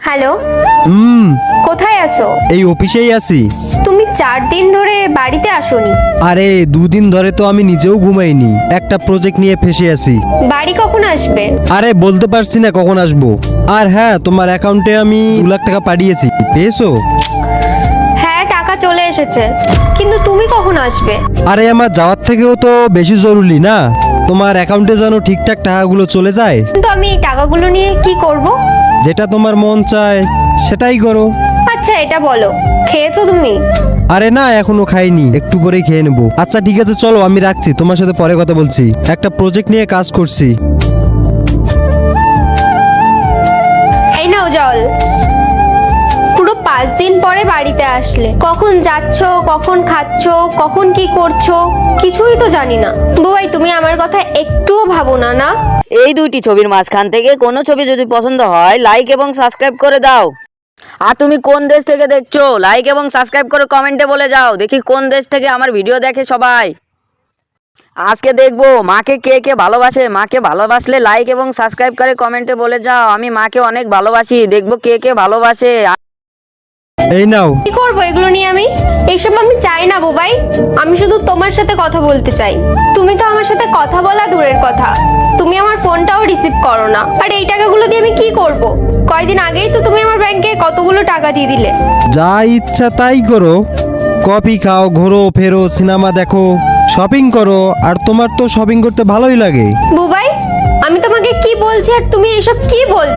Hello, কোথায় আছো? এই অফিসেই আছি। তুমি 4 দিন ধরে বাড়িতে আসোনি। আরে 2 দিন ধরে তো আমি নিজেও ঘুমাইনি, একটা প্রজেক্ট নিয়ে ফেসে আছি। বাড়ি কখন আসবে? আরে বলতে পারছি না কখন আসবো। আর হ্যাঁ, তোমার অ্যাকাউন্টে আমি 2 লাখ টাকা পাঠিয়েছি, পেয়েছো? হ্যাঁ, টাকা চলে এসেছে, কিন্তু তুমি কখন আসবে? আরে আমার যাওয়ার থেকেও তো বেশি জরুরি না তোমার অ্যাকাউন্টে যেন ঠিকঠাক টাকাগুলো চলে যায়। কিন্তু আমি এই টাকাগুলো নিয়ে কি করব? যেটা তোমার মন চায় সেটাই করো। আচ্ছা, এটা বলো, খেয়েছো তুমি? আরে না, এখনো খাইনি, একটু পরেই খেয়ে নেবো। আচ্ছা ঠিক আছে, চলো আমি রাখছি, তোমার সাথে পরে কথা বলছি। একটা প্রজেক্ট নিয়ে কাজ করছি। এই নাও জল। পুরো 5 দিন পরে বাড়িতে আসলে, কখন যাচ্ছ, কখন খাচ্ছ, কখন কি করছো কিছুই তো জানি না। বুবাই, তুমি আমার কথা একটুও ভাবো না? না, এই দুইটি ছবির মাঝখান থেকে কোনো ছবি যদি পছন্দ হয় লাইক এবং সাবস্ক্রাইব করে দাও। আর তুমি কোন দেশ থেকে দেখছো লাইক এবং সাবস্ক্রাইব করে কমেন্টে বলে যাও, দেখি কোন দেশ থেকে আমার ভিডিও দেখে সবাই। আজকে দেখবো মাকে কে কে ভালোবাসে। মাকে ভালোবাসলে লাইক এবং সাবস্ক্রাইব করে কমেন্টে বলে যাও, আমি মাকে অনেক ভালোবাসি। দেখবো কে কে ভালোবাসে। এই নাও। কি করবো এগুলো নিয়ে আমি? এইসব আমি চাই না বুবাই, আমি শুধু তোমার সাথে কথা বলতে চাই। তুমি তো আমার সাথে কথা বলা দূরের কথা, তুমি আমার ফোনটাও রিসিভ করো না। আর এই টাকাগুলো দিয়ে আমি কি করব? কয়দিন আগেই তো তুমি আমার ব্যাংকে কতগুলো টাকা দিয়ে দিলে। যা ইচ্ছা তাই করো, কফি খাও, ঘোরো ফেরো, সিনেমা দেখো, শপিং করো। আর তোমার তো শপিং করতে ভালোই লাগে। বুবাই, আমি তোমাকে কি বলছি আর তুমি এসব কি বল